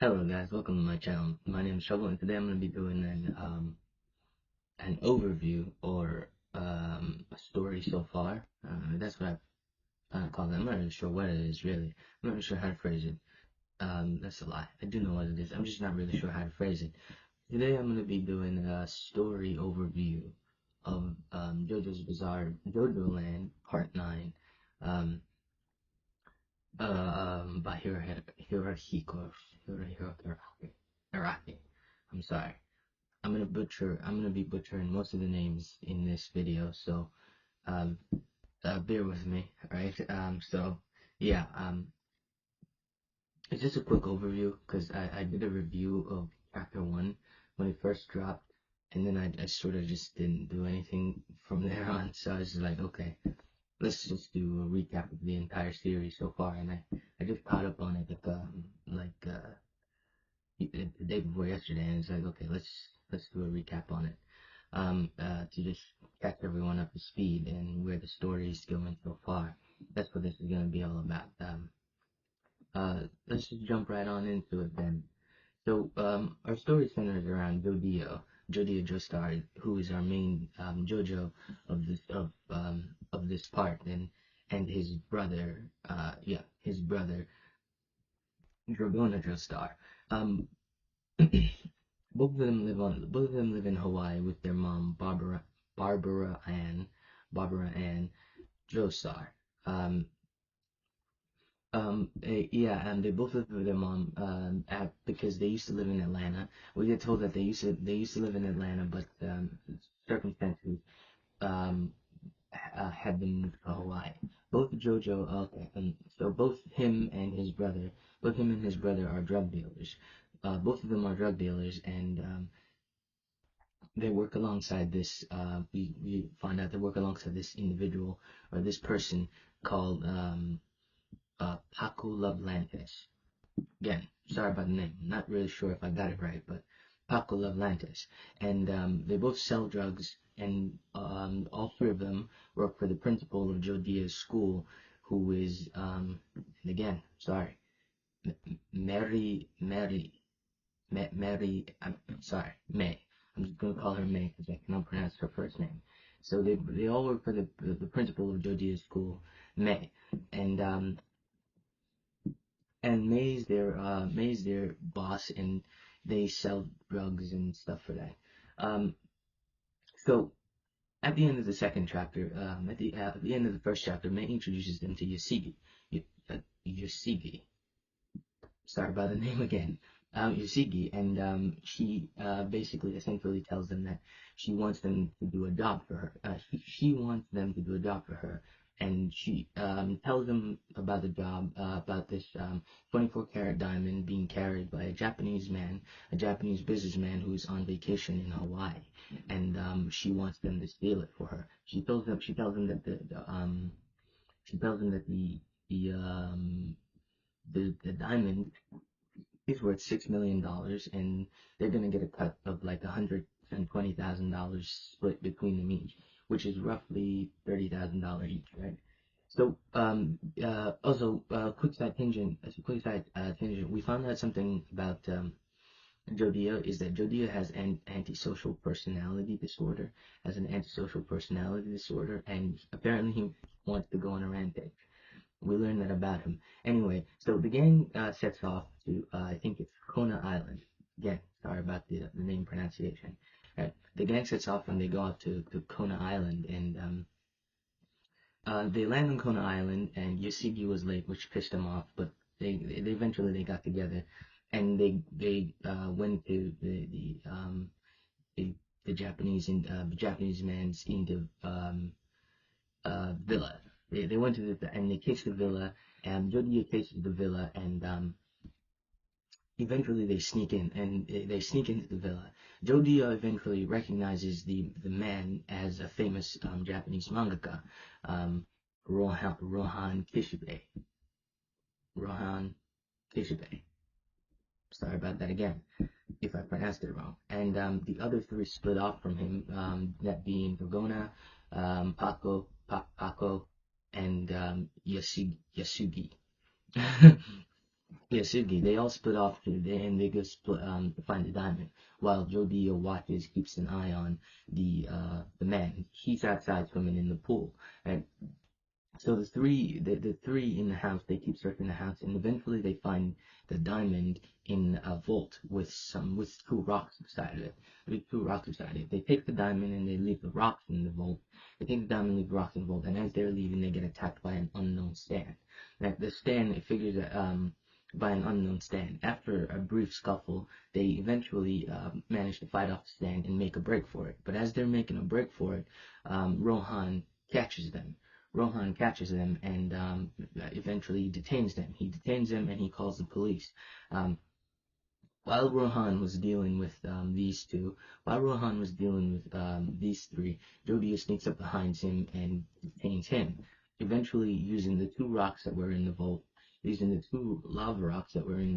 Hello guys, welcome to my channel. My name is Jojo, and today I'm going to be doing an overview or a story so far. That's what I call it. I'm not really sure what it is really. I'm not really sure how to phrase it. That's a lie. I do know what it is. I'm just not really sure how to phrase it. Today I'm going to be doing a story overview of JoJo's Bizarre JoJo Land Part 9. Um, by Hirohiko Araki. I'm sorry. I'm gonna be butchering most of the names in this video, so um, bear with me, right? Yeah, it's just a quick overview because I did a review of chapter one when it first dropped, and then I sort of just didn't do anything from there on. So I was just like, okay, let's just do a recap of the entire series so far, and I just caught up on it the day before yesterday, and it's like, okay, let's do a recap on it. To just catch everyone up to speed and where the story is going so far. That's what this is going to be all about. Let's just jump right on into it then. So, our story centers around Jodio Joestar, who is our main Jojo of this part, and his brother, his brother Dragona Joestar. Um, both of them live in Hawaii with their mom Barbara Ann Barbara Ann Joestar. Um, yeah, and they both live with their mom because they used to live in Atlanta. We get told that they used to live in Atlanta, but circumstances um, had them move to Hawaii. Both Jojo, okay, so both him and his brother are drug dealers. Both of them are drug dealers, and they work alongside this. We find out they work alongside this individual or this person called Paco Lovelantes. Again, sorry about the name. Not really sure if I got it right, but Paco Lovelantes. And they both sell drugs, and all three of them work for the principal of Joe Diaz's school, who is, and again, sorry, Mary, Mary, Mary, I'm sorry, May. I'm just gonna call her May because I cannot pronounce her first name. So they all work for the principal of Joe Diaz's school, May, and um, and May's their boss, and they sell drugs and stuff for that. Um, so at the end of the second chapter, at the end of the first chapter, May introduces them to Yosigi. Sorry about the name again. Yosigi, and she basically essentially tells them that she wants them to do a job for her. She wants them to do a job for her, and she tells them about the job, about this 24-karat diamond being carried by a Japanese man, a Japanese businessman who's on vacation in Hawaii, and she wants them to steal it for her. She tells them that she tells them that the diamond is worth $6 million, and they're gonna get a cut of like $120,000 split between them each, which is roughly $30,000 each, right? So, also, quick side tangent. We found out something about Jodia is that Jodia has an antisocial personality disorder, and apparently he wants to go on a rampage. We learned that about him. Anyway, so the gang sets off to, I think it's Kona Island. Again, sorry about the name pronunciation. Right. The gang sets off and they go out to Kona Island, and they land on Kona Island, and Yoshigi was late, which pissed them off, but they eventually they got together, and they went to the, the Japanese man's into villa. They went to and they cased the villa, and Jodia cases the villa, and eventually they sneak in, and they sneak into the villa. Jodia eventually recognizes the man as a famous Japanese mangaka, um, Rohan Kishibe. Rohan Kishibe. Sorry about that again, if I pronounced it wrong. And the other three split off from him, that being Dragona, Paco, and Yasugi. Yasugi, they all split off and they go to find the diamond, while Jodio watches, keeps an eye on the man. He's outside swimming in the pool, and so the three in the house, they keep searching the house, and eventually they find the diamond in a vault with two rocks beside it. With two rocks beside it. They take the diamond and they leave the rocks in the vault. They take the diamond, leave the rocks in the vault, and as they're leaving, they get attacked by an unknown stand. Now, the stand, it figures that by an unknown stand. After a brief scuffle, they eventually manage to fight off the stand and make a break for it. But as they're making a break for it, Rohan catches them. Rohan catches them and eventually detains them. He detains them and he calls the police. Um, while Rohan was dealing with while Rohan was dealing with these three, Jodia sneaks up behind him and detains him. Eventually, using the two lava rocks that were in the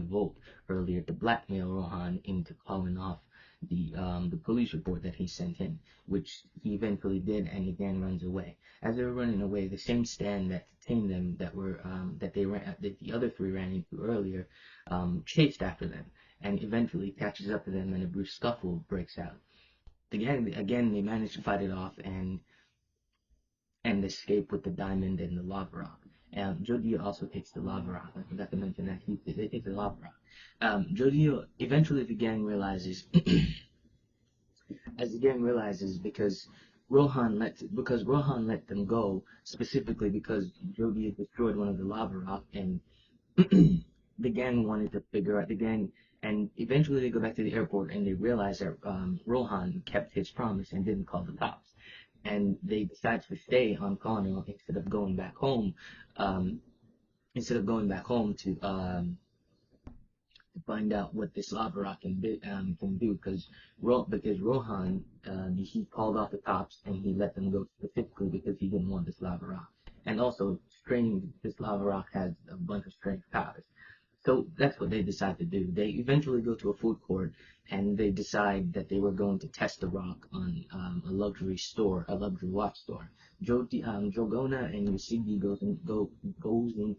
vault earlier to blackmail Rohan into calling off the police report that he sent in, which he eventually did, and the gang runs away. As they were running away, the same stand that detained them, that the other three ran into earlier, chased after them and eventually catches up to them, and a brief scuffle breaks out. Again, they manage to fight it off and escape with the diamond and the lava rock. Jodio also takes the lava rock. I forgot to mention that they take the lava rock. Jodio eventually the gang realizes, as the gang realizes, because Rohan let them go specifically because Jodio destroyed one of the lava rock, and the gang wanted to figure out the gang, and eventually they go back to the airport and they realize that Rohan kept his promise and didn't call the cops, and they decide to stay on Kano um, instead of going back home to find out what this lava rock can do, because Rohan he called off the cops and he let them go specifically because he didn't want this lava rock, and also this lava rock has a bunch of strange powers. So that's what they decide to do. They eventually go to a food court and they decide that they were going to test the rock on a luxury watch store. Jogona and Yusugi goes into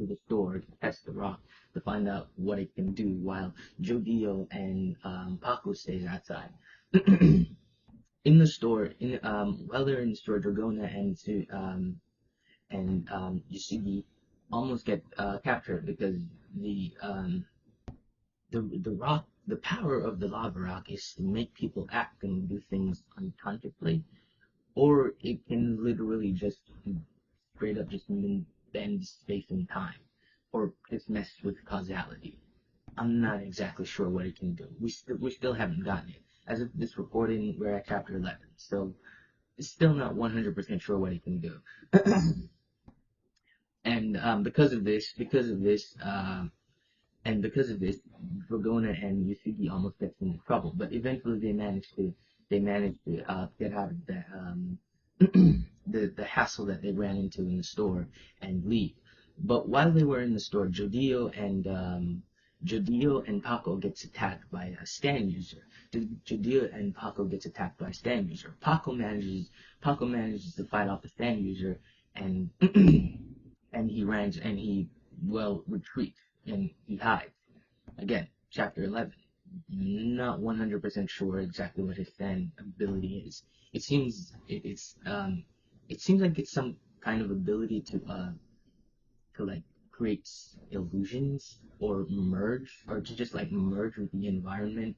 the store to test the rock to find out what it can do, while Jodio and Paco stays outside. In the store, while they're in the store, Dragona and Yusugi almost get captured because the um, the power of the lava rock is to make people act and do things unconsciously, or it can literally just straight up just bend space and time, or just mess with causality. I'm not exactly sure what it can do. We still haven't gotten it. As of this recording, we're at chapter 11, so it's still not 100% sure what it can do. And because of this, Dragona and Yusugi almost gets into trouble. But eventually, they manage to get out of the hassle that they ran into in the store and leave. But while they were in the store, Jodio and Paco gets attacked by a stand user. Jodio and Paco gets attacked by a stand user. Paco manages to fight off the stand user, and and he retreats and he hides. Again, chapter 11. Not 100% sure exactly what his stand ability is. It seems like it's some kind of ability to like create illusions or to just like merge with the environment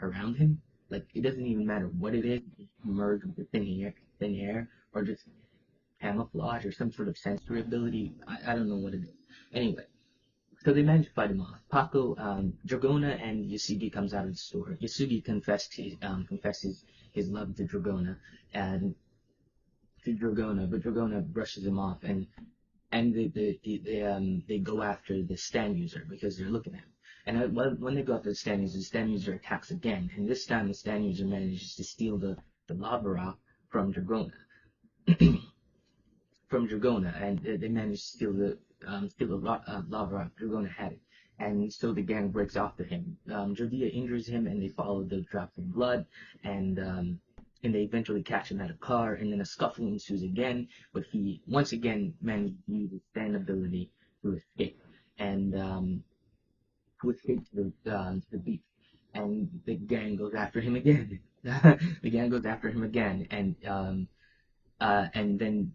around him. Like it doesn't even matter what it is, just merge with the thin air, or just camouflage or some sort of sensory ability. I don't know what it is. Anyway, so they manage to fight him off. Dragona and Yasugi comes out of the store. Yasugi confesses his love to Dragona and but Dragona brushes him off, and they go after the stand user because they're looking at him. And when they go after the stand user attacks again, and this time the stand user manages to steal the lava rock from Dragona. And they managed to steal the lava rock. Dragona had it, and so the gang breaks after him. Jodia injures him, and they follow the drops of blood, and um, and they eventually catch him at a car, and then a scuffle ensues again. But he once again manages to use his stand ability to escape, and escape to the beach, and the gang goes after him again. The gang goes after him again, and then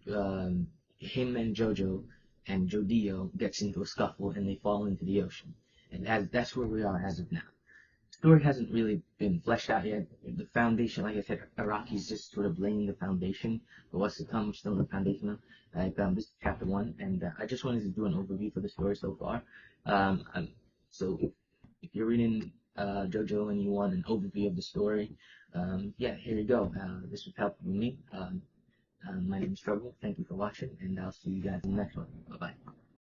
him and Jojo and Jodio gets into a scuffle, and they fall into the ocean. And that's where we are as of now. Story hasn't really been fleshed out yet. The foundation, like I said, Araki's just sort of laying the foundation for what's to come. We're still in the foundation of. This is chapter one, and I just wanted to do an overview for the story so far. So if you're reading JoJo and you want an overview of the story, yeah, here you go. This was helpful for me. My name is Trouble. Thank you for watching, and I'll see you guys in the next one. Bye bye.